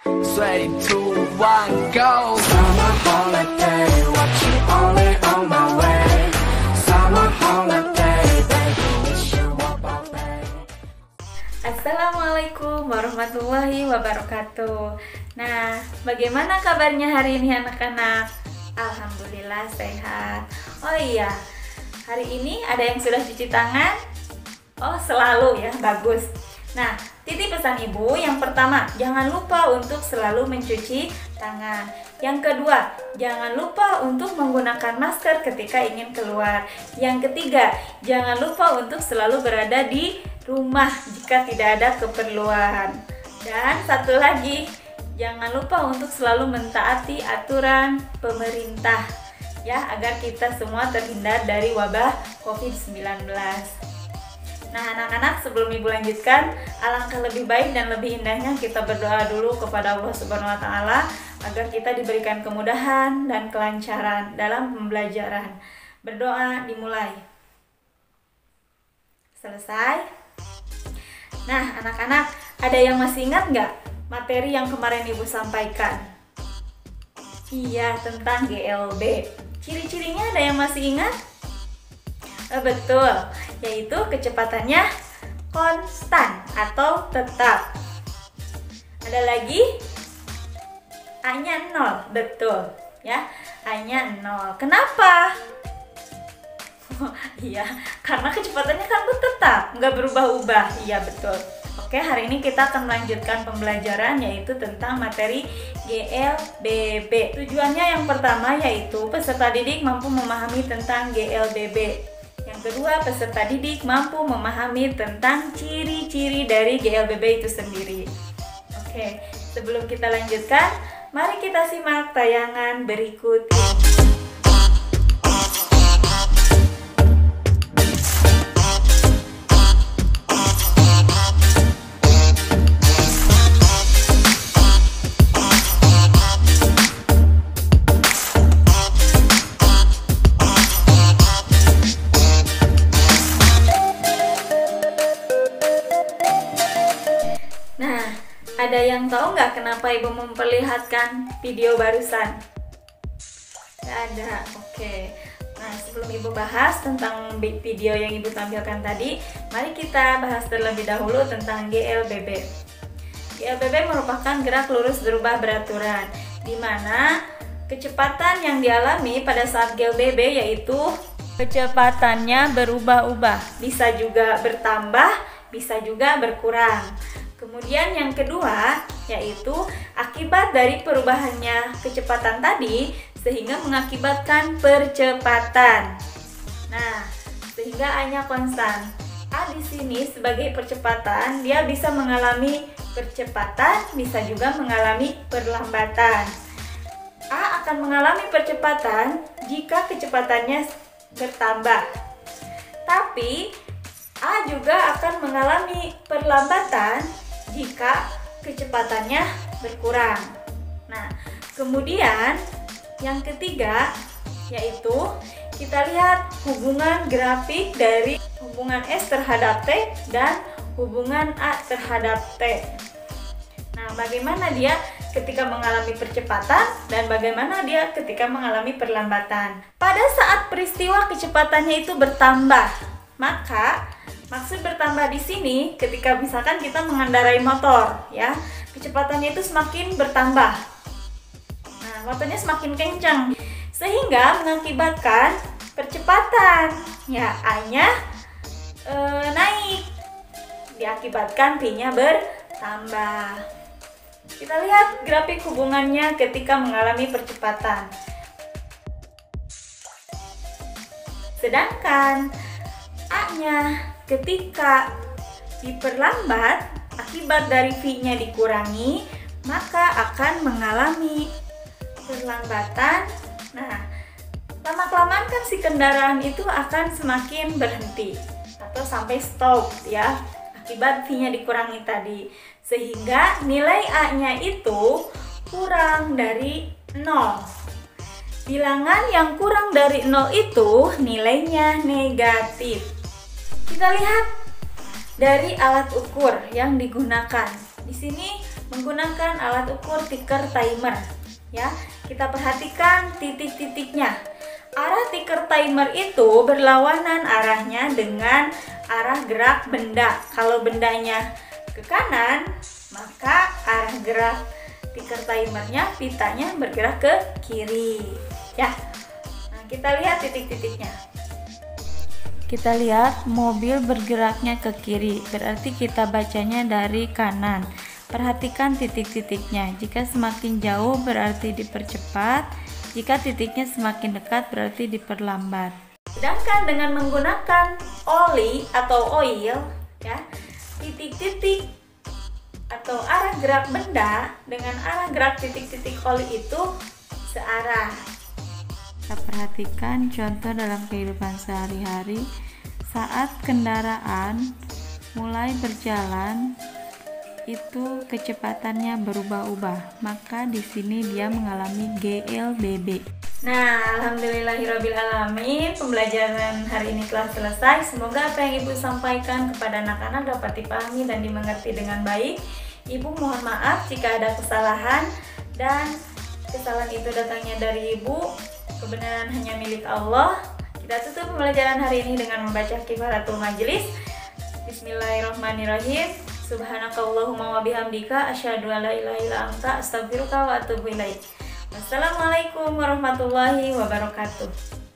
3, 2, 1, go. Summer holiday, what you only on my way. Summer holiday, baby, wish you a birthday. Assalamualaikum warahmatullahi wabarakatuh. Nah, bagaimana kabarnya hari ini anak-anak? Alhamdulillah sehat. Oh iya, hari ini ada yang sudah cuci tangan? Oh, selalu ya, bagus. Nah, titip pesan ibu, yang pertama, jangan lupa untuk selalu mencuci tangan. Yang kedua, jangan lupa untuk menggunakan masker ketika ingin keluar. Yang ketiga, jangan lupa untuk selalu berada di rumah jika tidak ada keperluan. Dan satu lagi, jangan lupa untuk selalu mentaati aturan pemerintah ya, agar kita semua terhindar dari wabah COVID-19. Nah anak-anak, sebelum ibu lanjutkan, alangkah lebih baik dan lebih indahnya kita berdoa dulu kepada Allah Subhanahu wa Ta'ala agar kita diberikan kemudahan dan kelancaran dalam pembelajaran. Berdoa dimulai. Selesai. Nah anak-anak, ada yang masih ingat nggak materi yang kemarin ibu sampaikan? Iya, tentang GLB. Ciri-cirinya ada yang masih ingat? Betul, yaitu kecepatannya konstan atau tetap. Ada lagi? A-nya 0, betul ya, A-nya 0. Kenapa? Iya, karena kecepatannya kan tetap, nggak berubah-ubah. Iya, betul. Oke, hari ini kita akan melanjutkan pembelajaran yaitu tentang materi GLBB. Tujuannya yang pertama yaitu peserta didik mampu memahami tentang GLBB. Yang kedua, peserta didik mampu memahami tentang ciri-ciri dari GLBB itu sendiri. Oke, sebelum kita lanjutkan, mari kita simak tayangan berikut ini. Ada yang tahu nggak kenapa ibu memperlihatkan video barusan? Nggak ada, oke. Nah, sebelum ibu bahas tentang video yang ibu tampilkan tadi, mari kita bahas terlebih dahulu tentang GLBB. GLBB merupakan gerak lurus berubah beraturan, di mana kecepatan yang dialami pada saat GLBB yaitu kecepatannya berubah-ubah, bisa juga bertambah, bisa juga berkurang. Kemudian yang kedua yaitu akibat dari perubahannya kecepatan tadi sehingga mengakibatkan percepatan. Nah, sehingga A-nya konstan. A di sini sebagai percepatan, dia bisa mengalami percepatan, bisa juga mengalami perlambatan. A akan mengalami percepatan jika kecepatannya bertambah. Tapi A juga akan mengalami perlambatan jika kecepatannya berkurang. Nah, kemudian yang ketiga yaitu kita lihat hubungan grafik dari hubungan S terhadap T dan hubungan A terhadap T. Nah, bagaimana dia ketika mengalami percepatan dan bagaimana dia ketika mengalami perlambatan. Pada saat peristiwa kecepatannya itu bertambah, maka maksud bertambah di sini ketika misalkan kita mengendarai motor ya, kecepatannya itu semakin bertambah. Nah, motornya semakin kencang sehingga mengakibatkan percepatan. Ya, A-nya naik. Diakibatkan P-nya bertambah. Kita lihat grafik hubungannya ketika mengalami percepatan. Sedangkan A-nya ketika diperlambat akibat dari V-nya dikurangi, maka akan mengalami perlambatan. Nah, lama-kelamaan kan si kendaraan itu akan semakin berhenti atau sampai stop ya, akibat V-nya dikurangi tadi. Sehingga nilai A-nya itu kurang dari 0. Bilangan yang kurang dari 0 itu nilainya negatif. Kita lihat dari alat ukur yang digunakan. Di sini menggunakan alat ukur tiker timer. Ya, kita perhatikan titik-titiknya. Arah tiker timer itu berlawanan arahnya dengan arah gerak benda. Kalau bendanya ke kanan, maka arah gerak tiker timernya, pitanya bergerak ke kiri. Ya, nah, kita lihat titik-titiknya. Kita lihat mobil bergeraknya ke kiri, berarti kita bacanya dari kanan. Perhatikan titik-titiknya. Jika semakin jauh berarti dipercepat, jika titiknya semakin dekat berarti diperlambat. Sedangkan dengan menggunakan oli atau oil, ya, titik-titik atau arah gerak benda dengan arah gerak titik-titik oli itu searah. Kita perhatikan contoh dalam kehidupan sehari-hari saat kendaraan mulai berjalan itu kecepatannya berubah-ubah, maka di sini dia mengalami GLBB. Nah, alhamdulillahirobbilalamin, pembelajaran hari ini telah selesai. Semoga apa yang Ibu sampaikan kepada anak-anak dapat dipahami dan dimengerti dengan baik. Ibu mohon maaf jika ada kesalahan, dan kesalahan itu datangnya dari Ibu. Kebenaran hanya milik Allah. Kita tutup pembelajaran hari ini dengan membaca kifaratul majelis. Bismillahirrahmanirrahim. Subhanakallahumma wa bihamdika asyhadu an la ilaha illa anta astaghfiruka wa atubu ilaik. Wassalamualaikum warahmatullahi wabarakatuh.